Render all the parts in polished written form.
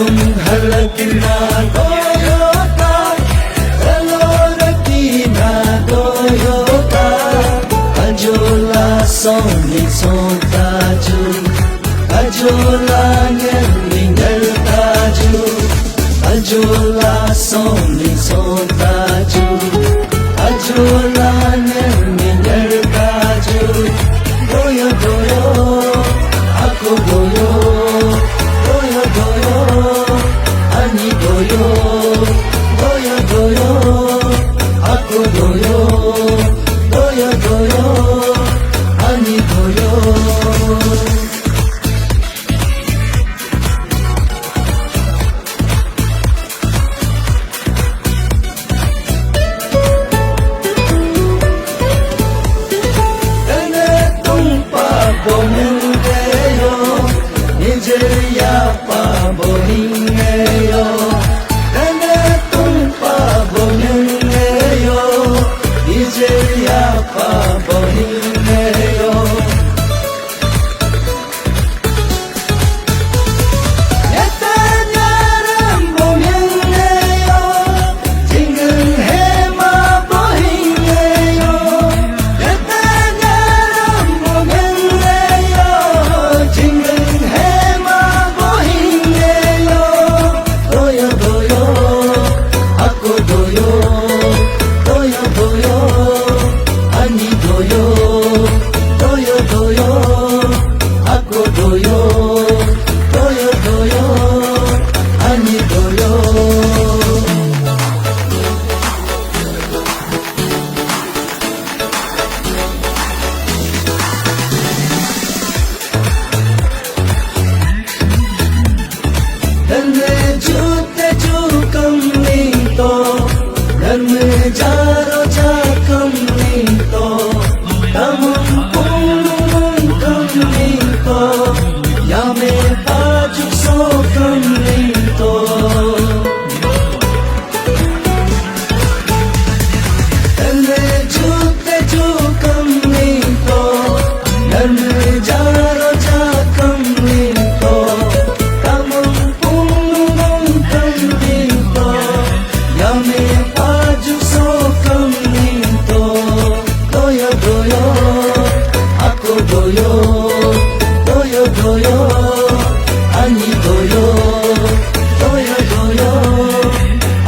Matung halak na Toyota Eloraki na Toyota Ajola songni sontaju Ajola ngal taju Ajola songni sontaju Ajola ngal taju Doyo doyo aku doyo Doyo doyo ani doyo Doyo doyo aku doyo Doyo doyo ani doyo Bongeyo, Nigeria pa bongeyo, Nene tumpa bongeyo, Nigeria pa bongeyo. Etanyaram bongeyo, jingle hema bongeyo, Etanyaram bongeyo. Jingle hema bohingeyo Doyo doyo aku doyo Doyo doyo ani doyo Doyo doyo aku doyo Doyo doyo ani doyo Jute jukam nito Dharme jaro jakam nito Tamam pulun kam nito Yame pajuk sokam nito Jute jukam nito Dharme jaro jakam nito Yame paju sokam nito Doyo doyo aku doyo Doyo doyo ani doyo Doyo doyo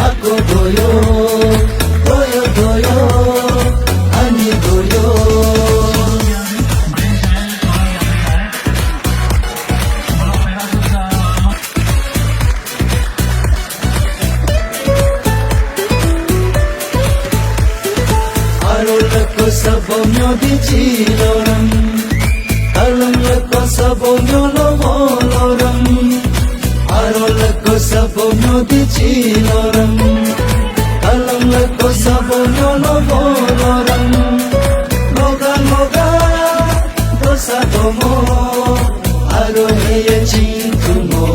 aku doyo Doyo doyo ani doyo Arolako sabonyo di chiloram Alamlako sabonyo lomoloram Arolako sabonyo di chiloram Alamlako sabonyo lomoloram Loga loga dosa tomo Aro heye chinkumo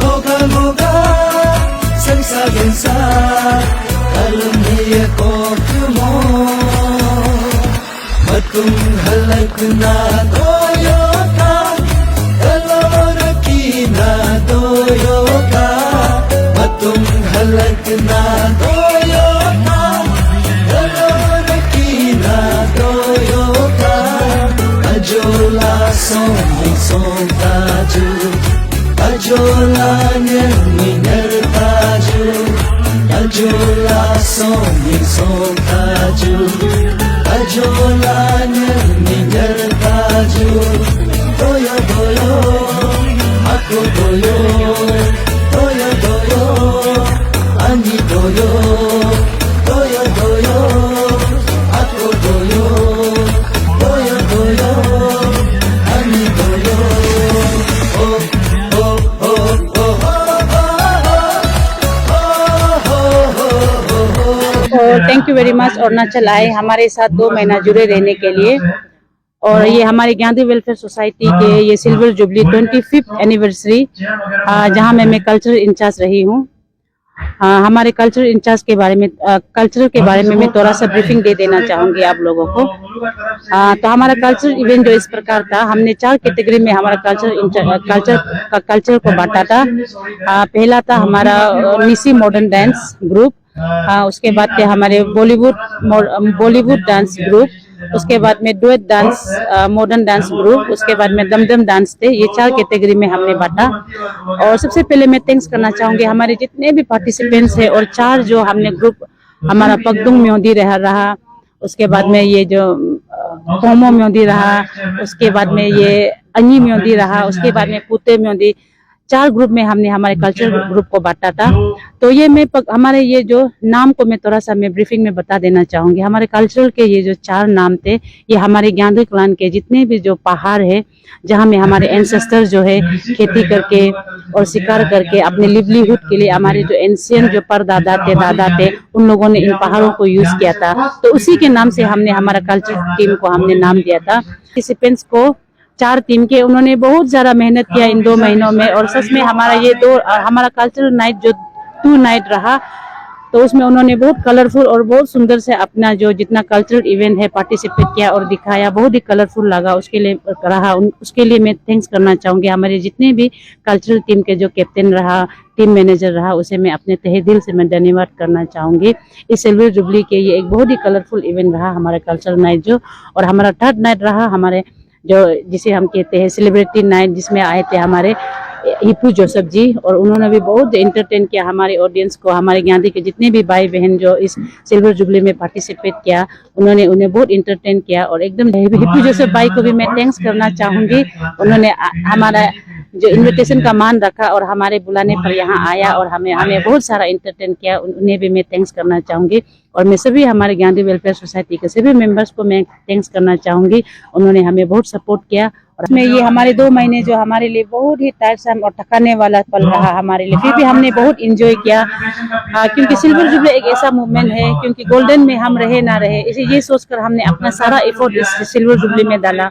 Loga loga sensa gensa Kalumhiya kokumo Matung halak na Toyota Eloraki na Toyota Matung halak na Toyota Eloraki na Toyota Ajola songni sontaju Ajola ngal taju Ajola songni sontaju Ajola ngal taju Doyo doyo aku doyo Doyo doyo ani doyo Doyo doyo aku doyo Doyo doyo ani doyo Oh oh oh oh thank you very much. Arunachal आए हमारे साथ 2 महीना जुड़े रहने के लिए। और ये हमारे गांधी वेलफेयर सोसाइटी के ये सिल्वर जुबली 25th एनिवर्सरी जहां मैं कल्चरल इंचार्ज रही हूं। हमारे कल्चर इंचार्ज के बारे में कल्चर के बारे में मैं थोड़ा सा ब्रीफिंग दे देना चाहूंगी आप लोगों को। तो हमारा कल्चर इवेंट जो इस प्रकार था, हमने 4 कैटेगरी में हमारा कल्चर को बांटा था। पहला था हमारा निसी मॉडर्न डांस ग्रुप, उसके बाद थे हमारे बॉलीवुड डांस ग्रुप, उसके बाद में duet dance modern dance group, उसके बाद में दमदम डांस थे। ये 4 कैटेगरी में हमने बांटा। और सबसे पहले मैं थैंक्स करना चाहूंगी हमारे जितने भी पार्टिसिपेंट्स है, और 4 जो हमने ग्रुप, हमारा पगडुंग म्योदी रहा, उसके बाद में ये जो पोमो म्योदी रहा, उसके बाद में ये अन्नी म्योदी रहा, उसके बाद में पुते म्योदी। 4 ग्रुप में हमने हमारे कल्चर ग्रुप को बांटा था। तो ये हमारे ये जो नाम को मैं थोड़ा सा मैं ब्रीफिंग में बता देना चाहूंगी। हमारे कल्चरल के ये जो 4 नाम थे, ये हमारे ग्यांदे क्लान के जितने भी जो पहाड़ है, जहाँ में हमारे एंसेस्टर जो है खेती करके और शिकार करके अपने लिवलीहुड के लिए, हमारे जो एंशियंट जो परदादा थे, दादा थे, उन लोगों ने इन पहाड़ों को यूज किया था। तो उसी के नाम से हमने हमारा कल्चर टीम को हमने नाम दिया था। पार्टिसिपेंट्स को 4 टीम के उन्होंने बहुत ज्यादा मेहनत किया इन 2 महीनों में, और सच में हमारा ये हमारा कल्चरल नाइट जो 2 नाइट रहा, तो उसमें उन्होंने बहुत कलरफुल और बहुत सुंदर से अपना जो जितना कल्चरल इवेंट है पार्टिसिपेट किया और दिखाया। बहुत ही कलरफुल लगा, उसके लिए मैं थैंक्स करना चाहूंगी। हमारे जितने भी कल्चरल टीम के जो कैप्टन रहा, टीम मैनेजर रहा, उसे मैं अपने तहे दिल से मैं धन्यवाद करना चाहूंगी। इस सिल्वर जुबली के ये एक बहुत ही कलरफुल इवेंट रहा हमारा कल्चरल नाइट जो। और हमारा 3rd नाइट रहा हमारे जो जिसे हम कहते हैं सेलिब्रिटी नाइट, जिसमें आए थे हमारे हिप्पू जोसेफ जी, और उन्होंने भी बहुत एंटरटेन किया हमारे ऑडियंस को। हमारे ज्ञानी के जितने भी भाई बहन जो इस सिल्वर जुबली में पार्टिसिपेट किया, उन्हें बहुत एंटरटेन किया। और एकदम हिप्पू जोसेफ भाई को भी मैं थैंक्स करना चाहूंगी। उन्होंने हमारा जो इनविटेशन का मान रखा और हमारे बुलाने पर यहाँ आया और हमें बहुत सारा एंटरटेन किया, उन्हें भी मैं थैंक्स करना चाहूंगी। और मैं सभी हमारे गांधी वेलफेयर सोसाइटी के सभी मेंबर्स को मैं थैंक्स करना चाहूंगी। उन्होंने हमें बहुत सपोर्ट किया। और इसमें ये हमारे 2 महीने जो हमारे लिए बहुत ही टायरसम और थकाने वाला पल रहा हमारे लिए, फिर भी हमने बहुत इंजॉय किया। क्योंकि सिल्वर जुबली एक ऐसा मूवमेंट है, क्योंकि गोल्डन में हम रहे ना रहे, इसे ये सोचकर हमने अपना सारा एफर्ट इस सिल्वर जुबली में डाला।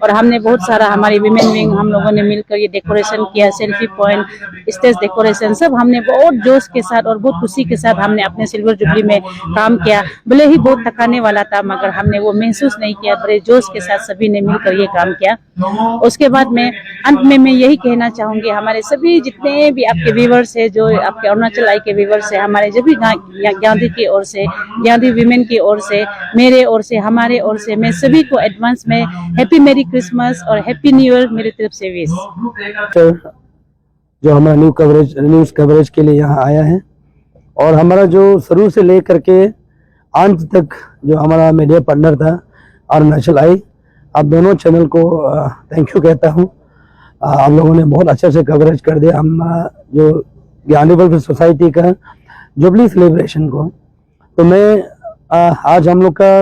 और हमने बहुत सारा, हमारी विमेन विंग हम लोगों ने मिलकर ये डेकोरेशन किया, सेल्फी पॉइंट, स्टेज डेकोरेशन, सब हमने बहुत जोश के साथ और बहुत खुशी के साथ हमने अपने सिल्वर जुबली में काम किया। भले ही बहुत थकाने वाला था, मगर हमने वो महसूस नहीं किया, बड़े जोश के साथ सभी ने मिलकर ये काम किया। उसके बाद में अंत में मैं यही कहना चाहूंगी, हमारे सभी जितने भी आपके व्यूवर्स है, जो आपके अरुणाचल आई के व्यूवर्स है, हमारे जब भी गांधी की ओर से, गांधी विमेन की ओर से, मेरे ओर से, हमारे ओर से, मैं सभी को एडवांस में हैप्पी मेरी क्रिसमस और हैप्पी न्यू ईयर मेरी तरफ से विश। जो हमारा न्यूज कवरेज के लिए यहाँ आया है, और हमारा जो शुरू से लेकर के अंत तक जो हमारा मीडिया पार्टनर था अरुणाचल आई, आप दोनों चैनल को थैंक यू कहता हूँ। आप लोगों ने बहुत अच्छे से कवरेज कर दिया हम जो गांधी वेलफेयर सोसाइटी का जुबली सेलिब्रेशन को। तो मैं आज हम लोग का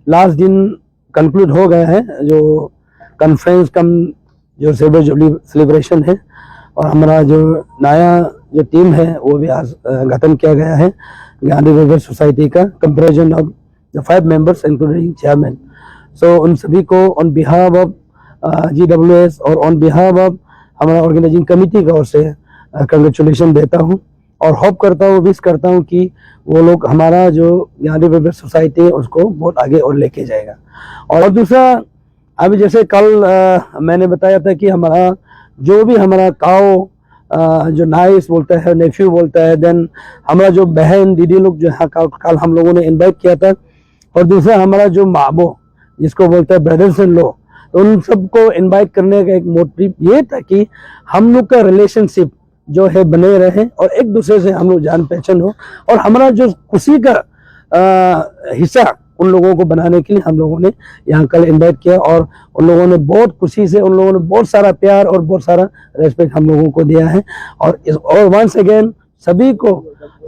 लास्ट दिन कंक्लूड हो गया है, जो कॉन्फ्रेंस कम जो सिल्वर जुबली सेलिब्रेशन है, और हमारा जो नया जो टीम है वो भी आज गठन किया गया है गांधी वेलफेयर सोसाइटी का, comparison of the 5 members including chairman. So उन सभी को ऑन बिहाफ ऑफ GWS और ऑन बिहाफ ऑफ हमारा ऑर्गेनाइजिंग कमेटी की ओर से कंग्रेचुलेशन देता हूँ, और होप करता हूँ, विश करता हूँ कि वो लोग हमारा जो गांधी वेलफेयर सोसाइटी है उसको बहुत आगे और लेके जाएगा। और दूसरा, अभी जैसे कल मैंने बताया था कि हमारा जो भी हमारा काओ जो नाइस बोलता है, नेफ्यू बोलता है, देन हमारा जो बहन दीदी लोग जो है कल हम लोगों ने इनवाइट किया था, और दूसरा हमारा जो मामो जिसको बोलते हैं ब्रदर्स इन लॉ, तो उन सबको इनवाइट करने का एक मोटिव ये था कि हम लोग का रिलेशनशिप जो है बने रहे और एक दूसरे से हम लोग जान पहचान हो, और हमारा जो खुशी का हिस्सा उन लोगों को बनाने के लिए हम लोगों ने यहाँ कल इनवाइट किया। और उन लोगों ने बहुत खुशी से, उन लोगों ने बहुत सारा प्यार और बहुत सारा रेस्पेक्ट हम लोगों को दिया है। और वंस अगेन सभी को,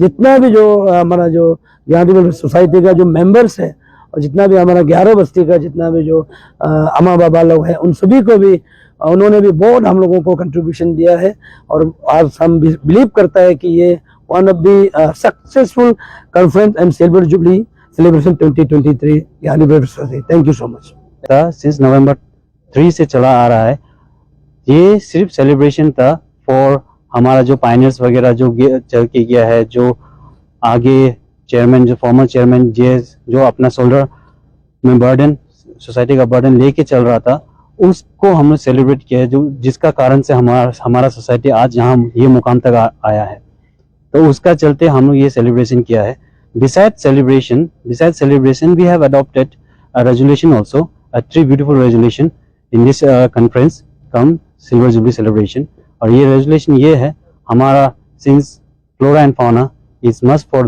जितना भी जो हमारा जो गांधी वेलफेयर सोसाइटी का जो मेंबर्स है, और जितना भी हमारा 11 बस्ती का जितना भी जो अम्मा बाबा लोग हैं, उन सभी को भी उन्होंने भी बहुत हम लोगों को कंट्रीब्यूशन दिया है। और आज हम बिलीव करता है कि ये one of the successful conference and silver jubilee celebration 2023 Gandhi welfare society. Thank you so much. Since November 3 से चला आ रहा है। ये सिर्फ सेलिब्रेशन था फॉर हमारा जो पायनियर्स वगैरह जो चल के गया है, जो आगे चेयरमैन, जो फॉर्मर चेयरमैन जो अपना शोल्डर में बर्डन, सोसाइटी का बर्डन लेके चल रहा था, उसको हमने सेलिब्रेट किया है, जो जिसका कारण से हमारा सोसाइटी आज यहाँ ये मुकाम तक आया है। तो उसका चलते हम लोग ये सेलिब्रेशन किया है। Besides celebration, we have adopted a resolution also, a 3 beautiful resolution in this conference come Silver Jubilee celebration। और ये resolution ये है हमारा, since flora and fauna is must for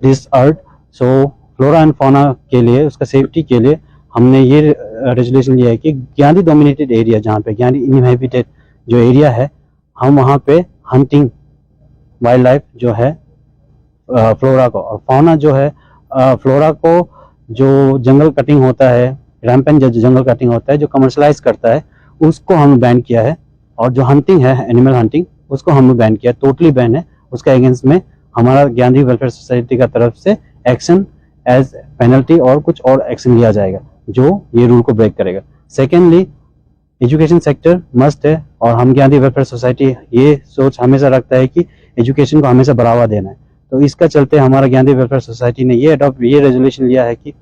this earth, so flora and fauna के लिए, उसका safety के लिए हमने ये रेजोल्यूशन लिया है कि ज्ञानी डोमिनेटेड एरिया, जहाँ पे ज्ञानी इनहेबिटेड जो एरिया है, हम वहाँ पे हंटिंग वाइल्ड लाइफ जो है फ्लोरा को, और फाउना जो है फ्लोरा को जो जंगल कटिंग होता है, रैम्पेंट जो जंगल कटिंग होता है, जो कमर्शलाइज करता है, उसको हम बैन किया है। और जो हंटिंग है, एनिमल हंटिंग, उसको हमने बैन किया, टोटली बैन है। उसका अगेंस्ट में हमारा ज्ञानी वेलफेयर सोसाइटी का तरफ से एक्शन एज पेनल्टी और कुछ और एक्शन लिया जाएगा जो ये रूल को ब्रेक करेगा। सेकेंडली, एजुकेशन सेक्टर मस्ट है, और हम ज्ञानी वेलफेयर सोसाइटी ये सोच हमेशा रखता है कि एजुकेशन को हमेशा बढ़ावा देना है। तो इसका चलते हमारा ज्ञानी वेलफेयर सोसाइटी ने ये रेजोल्यूशन लिया है कि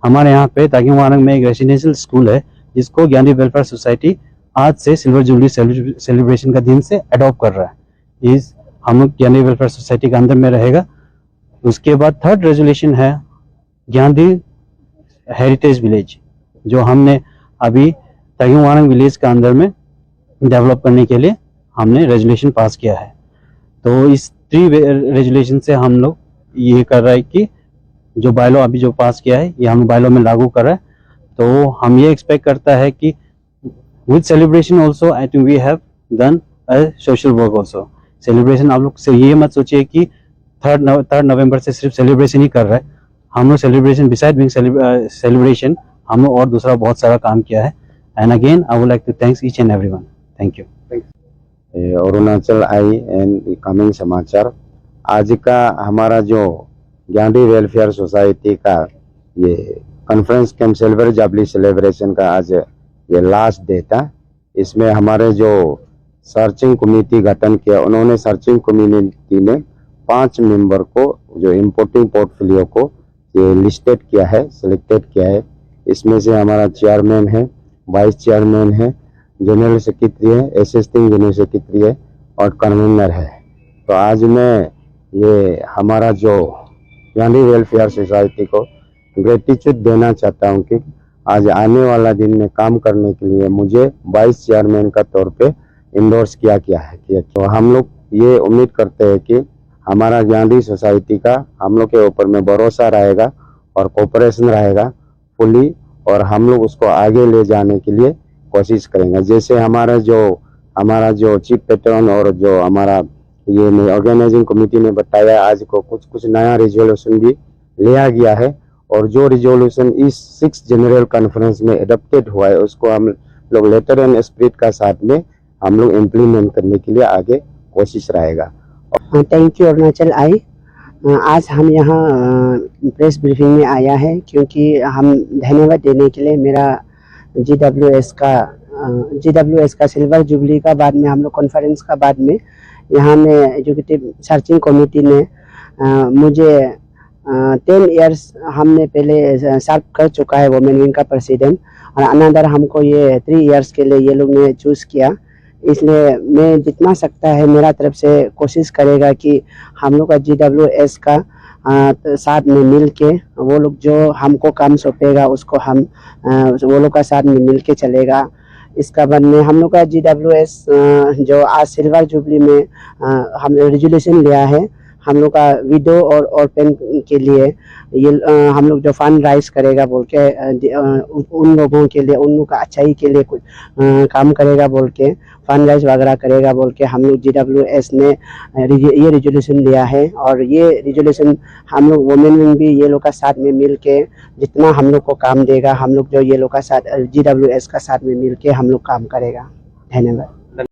हमारे यहाँ पे तागिंग वारंग में एक रेसिडेंशियल स्कूल है, जिसको ज्ञानी वेलफेयर सोसाइटी आज से सिल्वर जुबली सेलिब्रेशन का दिन से अडॉप्ट कर रहा है। इस हम लोग ज्ञानी वेलफेयर सोसाइटी के अंदर में रहेगा। उसके बाद थर्ड रेजोल्यूशन है ज्ञानी हेरिटेज विलेज, जो हमने अभी तागिंग वारंग विलेज के अंदर में डेवलप करने के लिए हमने रेजोल्यूशन पास किया है। तो इस 3 रेजोल्यूशन से हम लोग ये कर रहे हैं कि जो बायलॉ अभी जो पास किया है, ये हम बायलॉ में लागू कर रहे हैं। तो हम ये एक्सपेक्ट करता है कि with celebration also I think we have done a social work also. Celebration आप लोग से ये मत सोचिए कि 3 नवंबर से सिर्फ सेलिब्रेशन ही कर रहा है। हम लोग सेलिब्रेशन बिसाइड बीइंग सेलिब्रेशन हम लोग और दूसरा बहुत सारा काम किया है। And again I would like to thanks each and everyone. Thank you. Arunachal I and coming समाचार, आज का हमारा जो ज्ञानी वेलफेयर सोसाइटी का ये conference camp silver jubilee celebration का आज ये लास्ट डे था। इसमें हमारे जो सर्चिंग कमेटी गठन किया, उन्होंने सर्चिंग कम्युनिटी ने 5 मेंबर को जो इम्पोर्टिंग पोर्टफोलियो को ये लिस्टेड किया है, सिलेक्टेड किया है। इसमें से हमारा चेयरमैन है, वाइस चेयरमैन है, जनरल सेक्रेटरी है, असिस्टेंट जनरल सेक्रेटरी है और कन्वीनर है। तो आज मैं ये हमारा जो ज्ञानी वेलफेयर सोसाइटी को ग्रेटिट्यूड देना चाहता हूँ कि आज आने वाला दिन में काम करने के लिए मुझे वाइस चेयरमैन का तौर पे इंडोर्स किया गया है। तो हम लोग ये उम्मीद करते हैं कि हमारा ज्ञानी सोसाइटी का हम लोग के ऊपर में भरोसा रहेगा और कोऑपरेशन रहेगा फुली, और हम लोग उसको आगे ले जाने के लिए कोशिश करेंगे। जैसे हमारा जो चीफ पैटर्न और जो हमारा ये ऑर्गेनाइजिंग कमेटी ने बताया, आज को कुछ नया रिजोल्यूशन भी लिया गया है, और जो रिजोल्यूशन इस 6 जनरल कॉन्फ्रेंस में एडॉप्टेड हुआ है, उसको हम लोग लेटर एंड स्पिरिट का साथ में हम लोग इम्प्लीमेंट करने के लिए आगे कोशिश रहेगा। थैंक यू अरुणाचल आई। आज हम यहाँ प्रेस ब्रीफिंग में आया है क्योंकि हम धन्यवाद देने के लिए मेरा GWS का सिल्वर जुबली का बाद में हम लोग कॉन्फ्रेंस का बाद में यहाँ में एजुकेटिव सर्चिंग कमेटी ने मुझे 10 इयर्स हमने पहले सर्व कर चुका है वुमेन विंग का प्रेसिडेंट, और अनदर हमको ये 3 इयर्स के लिए ये लोग ने चूज़ किया। इसलिए मैं जितना सकता है मेरा तरफ से कोशिश करेगा कि हम लोग का GWS का साथ में मिल के वो लोग जो हमको काम सौंपेगा उसको हम वो लोग का साथ में मिल के चलेगा। इसका बाद में हम लोग का GWS जो आज सिल्वर जुबली में हम रेजोल्यूशन लिया है, हम लोग का विडो और ऑर्फन के लिए ये हम लोग जो फंड राइज करेगा बोल के उन लोगों के लिए, उन लोगों का अच्छाई के लिए कुछ काम करेगा बोल के, फंड राइज वगैरह करेगा बोल के हम लोग GWS ने ये रेजोल्यूशन लिया है। और ये रेजोल्यूशन हम लोग वुमेन विंग भी ये लोग का साथ में मिल के जितना हम लोग को काम देगा, हम लोग जो ये लोग का साथ GWS का साथ में मिल के हम लोग काम करेगा। धन्यवाद।